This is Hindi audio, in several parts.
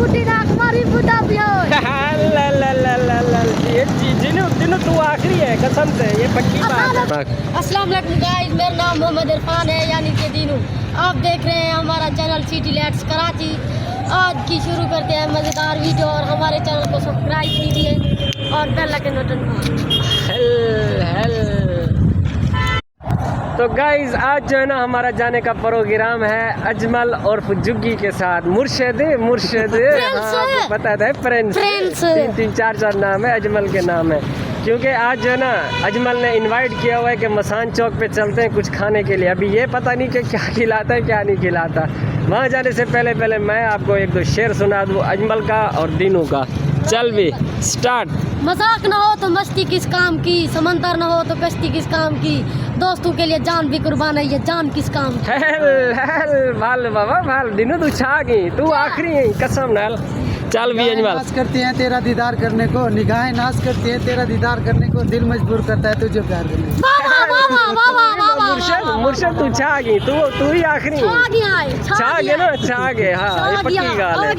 ये तू आखिरी है कसम से, ये पक्की बात है। अस्सलाम वालेकुम गाइस, मेरा नाम मोहम्मद इरफान है यानी कि दीनू। आप देख रहे हैं हमारा चैनल सिटी लाइट्स कराची। आज की शुरू करते हैं मज़ेदार वीडियो और हमारे चैनल को सब्सक्राइब कीजिए और बेल आइकन बटन तो गाइज आज जो है ना हमारा जाने का प्रोग्राम है अजमल और फुजुगी के साथ। मुर्शद हाँ, पता था फ्रेंड्स, तीन चार नाम है, अजमल के नाम है। क्योंकि आज जो है ना अजमल ने इनवाइट किया हुआ है कि मसान चौक पे चलते हैं कुछ खाने के लिए। अभी ये पता नहीं कि क्या खिलाता है क्या नहीं खिलाता। वहाँ जाने से पहले मैं आपको एक दो शेर सुना दूँ अजमल का और दीनू का। चल भी स्टार्ट। मजाक ना हो तो मस्ती किस काम की, समंदर ना हो तो कश्ती किस काम की, दोस्तों के लिए जान भी कुर्बान है, ये जान किस काम की। भाल बाबा भाल दीनू तू छा गई, तू आखिरी है कसम नाल। चल भी अजमल। नाश करती हैं तेरा दीदार करने को, निगाहें नाश करती हैं तेरा दीदार करने को, दिल मजबूर करता है तुझे प्यार करने को। मुर्शद तू छा गई, तू ही आखिरी छा गया ना, छा गए। हाँ ये पक्की गाल है।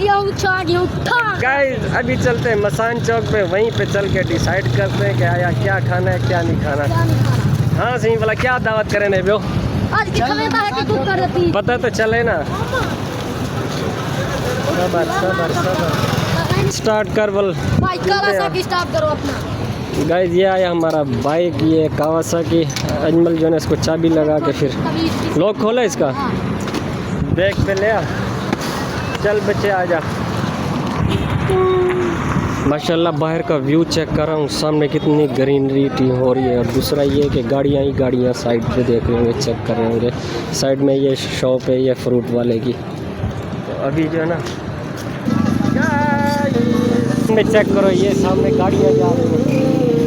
गाइस अभी चलते हैं मसान चौक पे, वहीं पे चल के डिसाइड करते हैं कि आया क्या खाना है क्या नहीं खाना। हाँ सही वाला क्या दावत करें ने बो पता तो चले ना। सबर स्टार्ट कर बोल स्टार्ट करो अपना। गाइस ये आया हमारा बाइक, ये कावासाकी। अजमल जो है इसको चाबी लगा के फिर लॉक खोला इसका, बैग पे ले आ। चल बच्चे आजा। माशाल्लाह बाहर का व्यू चेक कर रहा हूँ, सामने कितनी ग्रीनरी हो रही है। और दूसरा ये कि गाड़ियाँ ही गाड़ियाँ साइड पे देख रहे होंगे, चेक कर रहे होंगे। साइड में ये शॉप है ये फ्रूट वाले की। तो अभी जो है ना में चेक करो, ये सामने गाड़ियाँ जा रही हैं।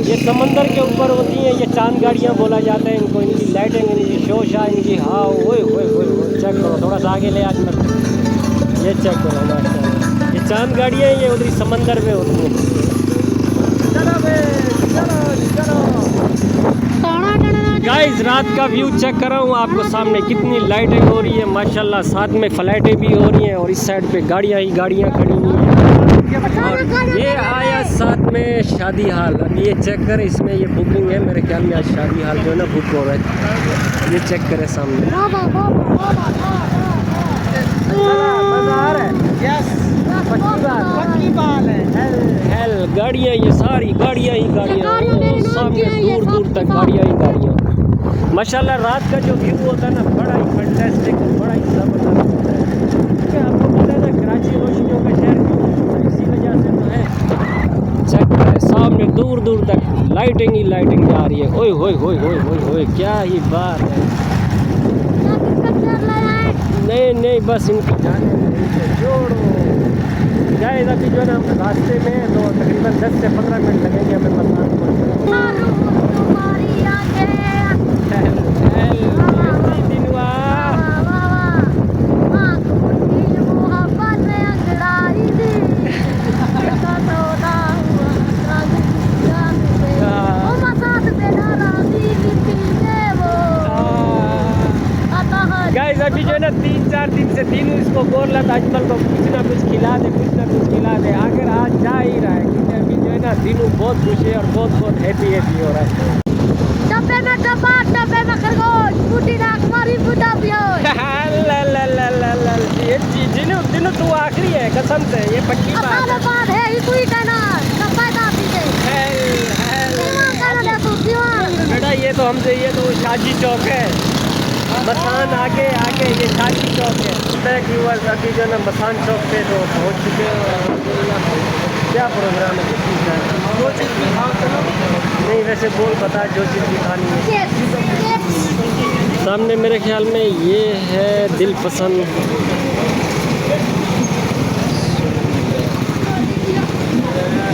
ये समंदर के ऊपर होती हैं, ये चांद गाड़ियाँ बोला जाता है इनको। इनकी लाइटिंग, इनकी शोशा, इनकी हाँ ओए चेक करो। थोड़ा सा आगे ले आज मत, ये चेक करो माशाल्लाह। ये चांद गाड़ियाँ ये उधर समंदर में होती हैं। गाइस रात का व्यू चेक कर रहा हूँ आपको, सामने कितनी लाइटें हो रही है माशाल्लाह। साथ में फ्लाइटें भी हो रही हैं और इस साइड पे गाड़ियाँ ही गाड़ियाँ खड़ी हुई हैं। और ये आया साथ में शादी हाल। अभी ये चेक करें, इसमें ये बुकिंग है मेरे ख्याल में। आज शादी हाल जो है ना बुक हो रहा है, ये चेक करें सामने। मज़ा आ रहा है। यस पक्की बात है। गाड़ियाँ ये सारी गाड़ियाँ ही गाड़ियाँ, सामने दूर दूर तक गाड़ियाँ ही गाड़ियाँ। माशाल्लाह रात का जो व्यू होता है ना बड़ा ही फैंटास्टिक, बड़ा ही ज़बरदस्त होता है। क्या आपको पता है ना कराची रोशनियों का शहर क्यों, इसी वजह से तो है। चेक करें सामने दूर दूर तक लाइटिंग ही लाइटिंग जा रही है। ओए होए होए होए होए होए क्या ही बात है। नहीं बस इनकी जाने जोड़ो। गाइस अभी जो है ना हम रास्ते में, तो तकरीबन 10 से 15 मिनट लगेंगे हमें मसान पहुंचने। गाइस अभी जो है ना 3-4 दिन से दीनू इसको बोल रहा था अजमल को कुछ ना कुछ खिला दे, कुछ ना कुछ खिला दे। आखिर आज जा ही रहा है, क्योंकि अभी जो है ना दीनू बहुत खुश है और बहुत हैप्पी हो रहा है। डब्बे में डब्बा, डब्बे में खरगोश, बूटी राख मारी बूटा पियो। ये दीनू तू आखिरी है कसम से, ये पक्की बात है। ये कोई कहना डब्बा दाती है। बेटा ये तो हमसे, ये तो शादी चौक है। मसान आगे ये शादी चौक है। व्यूअर्स अभी जो है ना मसान चौक पे तो पहुँच चुके हैं। क्या प्रोग्राम है, किस चीज़ का है? जो चीज़ भी खाओ नहीं, वैसे बोल बता जो चीज़ भी खानी है। सामने मेरे ख्याल में ये है दिल पसंद।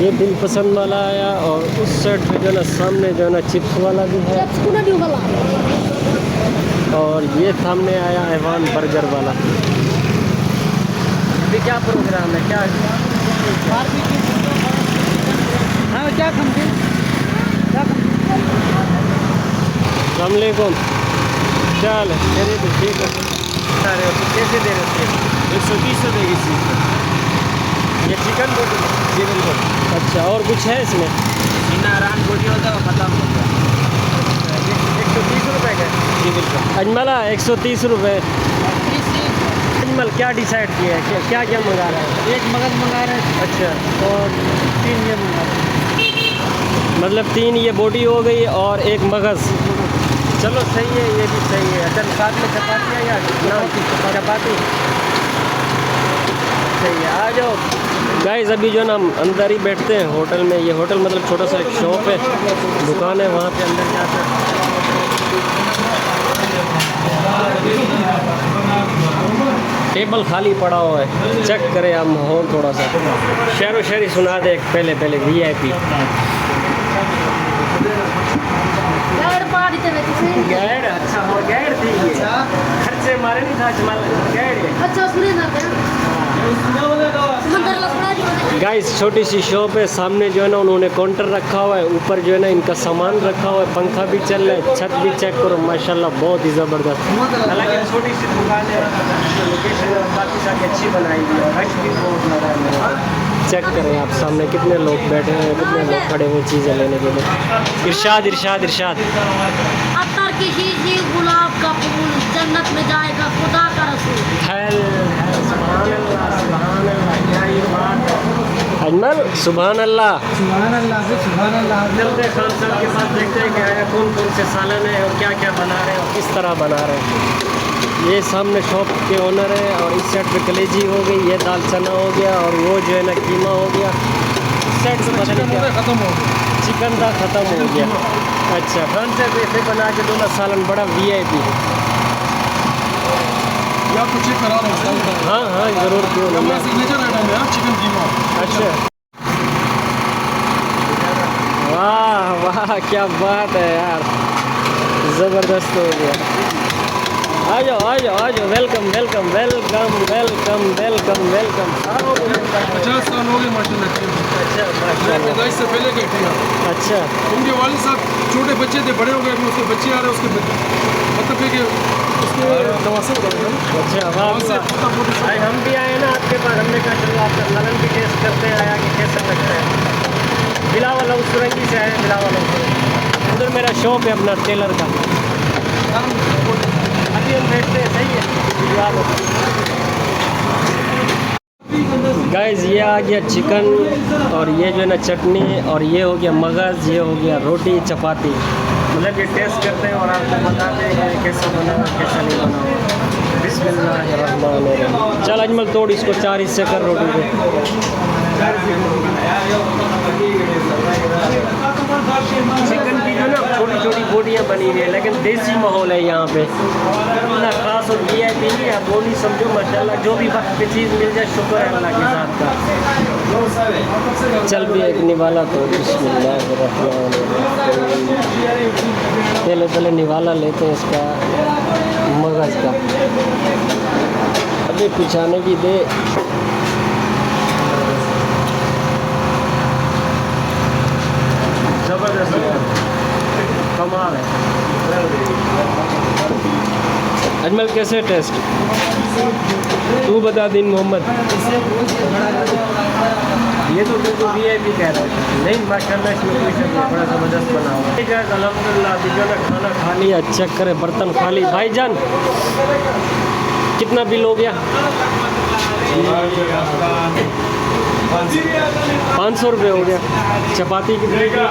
ये दिल पसंद वाला आया और उस साइड पे जो है ना सामने जो है ना चिप्स वाला भी है। और ये सामने आया ऐवान बर्गर वाला। अभी क्या प्रोग्राम है, क्या हाँ क्या खमके अस्सलामुअलैकुम। चल तेरे तो ठीक है। कैसे दे रहे हो? 120 देगी। ये चिकन बोटी? जी बिल्कुल। अच्छा, और कुछ है इसमें? नारायण बोटी होता है, खत्म हो गया। 130 रुपये का? जी बिल्कुल। अजमला 130 रुपये। अजमल क्या डिसाइड किया है, क्या क्या मंगा रहे हैं? एक मगज मंगा रहे हैं अच्छा, और 3 ये मंगा रहे हैं। मतलब 3 ये बोटी हो गई और 1 मगज़। चलो सही है, ये भी सही है। अच्छा, साथ में चपातियाँ या चपाती? सही है, आ जाओ गाइस। अभी जो है ना हम अंदर ही बैठते हैं होटल में। ये होटल मतलब छोटा सा एक शॉप है, दुकान है, वहाँ पे अंदर जाते हैं। टेबल खाली पड़ा हुआ है, चेक करें हम माहौल थोड़ा सा। शेरो शेरी सुना दे पहले VIP। गैड? अच्छा, हाँ गैड थी ये। खर्चे मारे नहीं था अजमल, गैड है। अच्छा सुने ना क्या समंदर लपड़ा जो है। गाइस छोटी सी शॉप है, सामने जो है ना उन्होंने काउंटर रखा हुआ है, ऊपर जो है ना इनका सामान रखा हुआ है, पंखा भी चल रहा है, छत भी चेक करो माशाल्लाह बहुत ही ज़बरदस्त। हालांकि छोटी सी दुकान है, लोकेशन काफ़ी सारी अच्छी बनाई हुई है, रश भी बहुत लगा है। चेक करें आप सामने कितने लोग बैठे हैं, कितने लोग खड़े हुए चीज़ें लेने के लिए। इरशाद इरशाद इरशाद। अत्तर की शीशी गुलाब का फूल जन्नत में जाएगा खुदा का रसूल। हैल सुभान अल्लाह, सुभान अल्लाह, क्या ये बात है अजमल, सुभान अल्लाह। सुभान अल्लाह से सुभान अल्लाह। चलते हैं खान साहब के पास, देखते हैं क्या है, कौन कौन से सालन है और क्या क्या बना रहे हैं और किस तरह बना रहे हैं। ये सामने शॉप के ओनर है और इस साइड पे कलेजी हो गई, ये दाल चना हो गया और वो जो है ना कीमा हो गया। इस साइड से पता नहीं क्या खत्म हो गया। चिकन का ख़त्म हो गया। अच्छा, खान साहब ऐसे बना के दो ना सालन, बड़ा VIP। आप कुछ चेक करा लो। हाँ हाँ ज़रूर, क्यों नहीं। सिग्नेचर आइटम है चिकन कीमा। अच्छा, वाह वाह क्या बात है यार, ज़बरदस्त हो गया। आ जाओ आ जाओ आ जाओ, welcome welcome welcome welcome welcome welcome. 50 साल हो गए माशाल्लाह। अच्छा माशाल्लाह। पैदाइश से पहले के थे। अच्छा, उनके वालिद साहब छोटे बच्चे थे, बड़े हो गए, अभी उसके बच्चे आ रहे हैं, उसके मतलब है कि उसके नवासे कर रहे हैं। अच्छा वाह वाह। आज हम भी आए ना आपके पास, हमने कहा चलो आपका सालन भी टेस्ट करते हैं, आया कि कैसा लगता है। बिलावल सुरंगी से आए, बिलावल उधर मेरा शॉप है अपना टेलर का। अभी हम बैठते हैं, सही है। गाइस ये आ गया चिकन और ये जो है ना चटनी और ये हो गया मगज़, ये हो गया रोटी चपाती। मतलब ये टेस्ट करते हैं और आपको बताते हैं कि कैसा बना हुआ कैसा नहीं बना हुआ। बिस्मिल्लाहिर्रहमानिर्रहीम। चल अजमल तोड़ इसको, 4 हिस्से कर रोटी को। चिकन की जो ना छोटी छोटी बोटियाँ बनी हुई है, लेकिन देसी माहौल है यहाँ पे, इतना खास और VIP नहीं है। बोली समझो माशाल्लाह, जो भी वक्त पे चीज़ मिल जाए शुक्र है अल्लाह के साथ का। चल भी एक निवाला तो पहले निवाला लेते हैं इसका मगज़ का। अभी पिछाने की दे। ज़बरदस्त कमाल है। अजमल कैसे टेस्ट, तू बता दिन मोहम्मद। ये तो बिल्कुल VIP कह रहा है। नहीं माशाल्लाह इसमें कोई शक नहीं, बड़ा ज़बरदस्त बना हुआ है। अल्हम्दुलिल्लाह अभी जो ना खाना खा लिया, चेक करे बर्तन खाली। भाईजान कितना बिल हो गया? 500 रुपये हो गया। चपाती कितने की?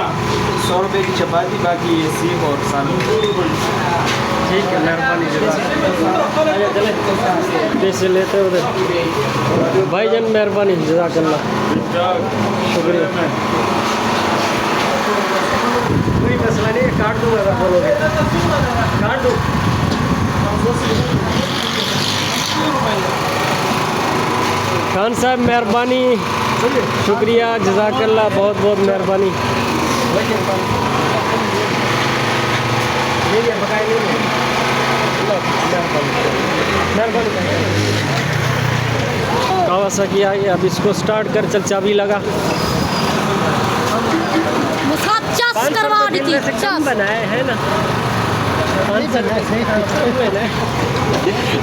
100 रुपये की चपाती, बाकी ये सीख और सालन। ठीक है, मेहरबानी पैसे लेते उधर। भाईजान मेहरबानी, जज़ाकल्लाह, शुक्रिया। कोई मसला नहीं है, काट दूँगा अगर बोलोगे, काट दूँ। खान साहब मेहरबानी, शुक्रिया, जज़ाकल्लाह, बहुत बहुत मेहरबानी। कावासाकी आ गया, अब इसको स्टार्ट कर, चल चाबी लगा। बनाए है ना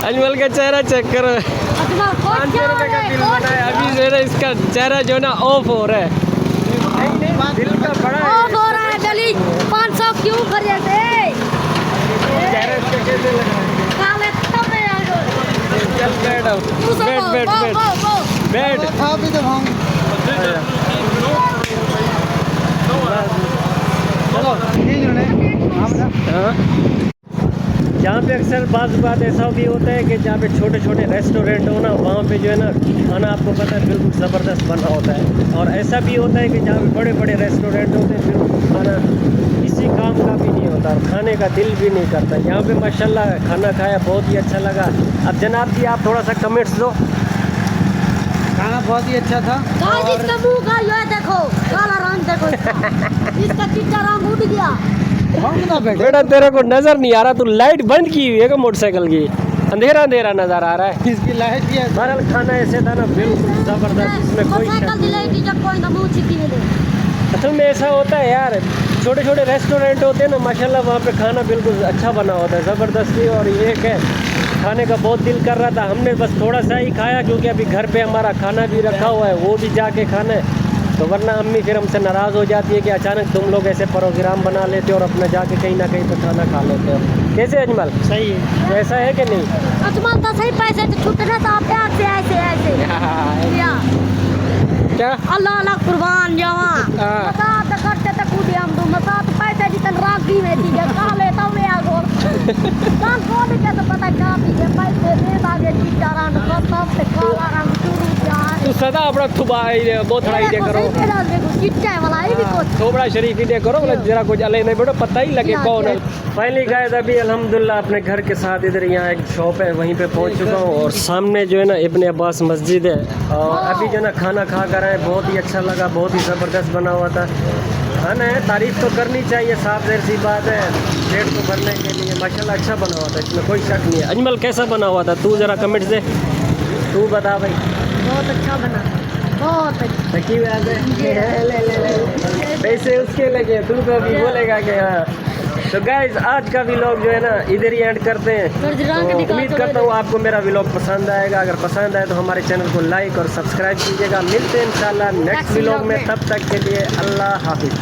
अजमल का चेहरा चेक करो। 500 रुपए का बिल बना है। अभी जो है ना इसका चेहरा जो है ना ऑफ हो रहा है। दिल का बड़ा है। ऑफ हो रहा है डली 500 क्यों खरीदे चेहरे पे कैसे लग रहा है? काले तब में आ गए चल बैठ आओ। बैठ बैठ बैठ बैठ। खा भी तो हम हाँ। जहाँ पे अक्सर बाज़ बात ऐसा भी होता है कि जहाँ पे छोटे छोटे रेस्टोरेंट हो ना, वहाँ पे जो है ना खाना आपको पता है बिल्कुल ज़बरदस्त बना होता है। और ऐसा भी होता है कि जहाँ पे बड़े बड़े रेस्टोरेंट होते हैं बिल्कुल खाना किसी काम का भी नहीं होता और खाने का दिल भी नहीं करता। यहाँ पे माशाल्लाह खाना खाया, बहुत ही अच्छा लगा। अब जनाब जी आप थोड़ा सा कमेंट्स दो। खाना बहुत ही अच्छा था। गाइस इसका मुंह का ये देखो काला रंग देखो इसका चिट्टा रंग उड़ गया बेटा तेरे को नजर नहीं आ रहा, तू लाइट बंद की हुई है क्या मोटरसाइकिल की? अंधेरा अंधेरा नजर आ रहा है। इसकी लाइट भी है। बहरहाल खाना ऐसे था ना बिल्कुल जबरदस्त, इसमें कोई शक मोटरसाइकिल दिलाई की जब कोई ना मुंह चिट्टी मिले असल में ऐसा होता है यार, छोटे छोटे रेस्टोरेंट होते हैं ना माशाल्लाह, वहाँ पे खाना बिल्कुल अच्छा बना होता है ज़बरदस्ती। और ये है खाने का बहुत दिल कर रहा था, हमने बस थोड़ा सा ही खाया क्योंकि अभी घर पे हमारा खाना भी रखा हुआ है, वो भी जाके खाना है। तो वरना अम्मी फिर हमसे नाराज़ हो जाती है कि अचानक तुम लोग ऐसे प्रोग्राम बना लेते हो और अपना जाके कहीं ना कहीं पे खाना खा लेते हो। कैसे अजमल, सही है? ऐसा है कि नहीं? अजमल तो सही पैसे तो छूटने तो आप प्यार से ऐसे ऐसे या क्या अल्लाह अल्लाह कुर्बान जावा मसा तो करते तो कूदे हम दो मसा तो पैसे जितन राखी में दी है खा लेता हूँ मैं आगो कान खोल के तो पता क्या पी के पैसे दे दागे चिट्टा रंग सब से काला रंग शुरू यार तू सदा अपना थुबाई दे बोथड़ा ही दे करो, चिट्टा वाला ये भी कुछ थोबड़ा शरीफ ही दे करो, मतलब जरा कुछ अलग नहीं बेटो, पता ही लगे कौन है। फाइनली गाइस अभी अल्हम्दुलिल्लाह अपने घर के साथ इधर यहाँ एक शॉप है वहीं पे पहुँच चुका हूँ और सामने जो है ना इब्ने अब्बास मस्जिद है। और अभी जो है ना खाना खा कर आए, बहुत ही अच्छा लगा, बहुत ही ज़बरदस्त बना हुआ था खाना है। तारीफ़ तो करनी चाहिए, साफ ज़ाहिर सी बात है, पेट को भरने के लिए माशाल्लाह अच्छा बना हुआ था, इसमें कोई शक नहीं है। अजमल कैसा बना हुआ था, तू ज़रा कमेंट दे, तू बता भाई। बहुत अच्छा बना बहुत अच्छा की बात है, पैसे उसके लगे, तू तो अभी बोलेगा कि हाँ। तो गाइज आज का व्लॉग जो है ना इधर ही एंड करते हैं। तो उम्मीद करता हूँ आपको मेरा व्लॉग पसंद आएगा, अगर पसंद आए तो हमारे चैनल को लाइक और सब्सक्राइब कीजिएगा। मिलते हैं इंशाल्लाह नेक्स्ट व्लॉग में, तब तक के लिए अल्लाह हाफिज़।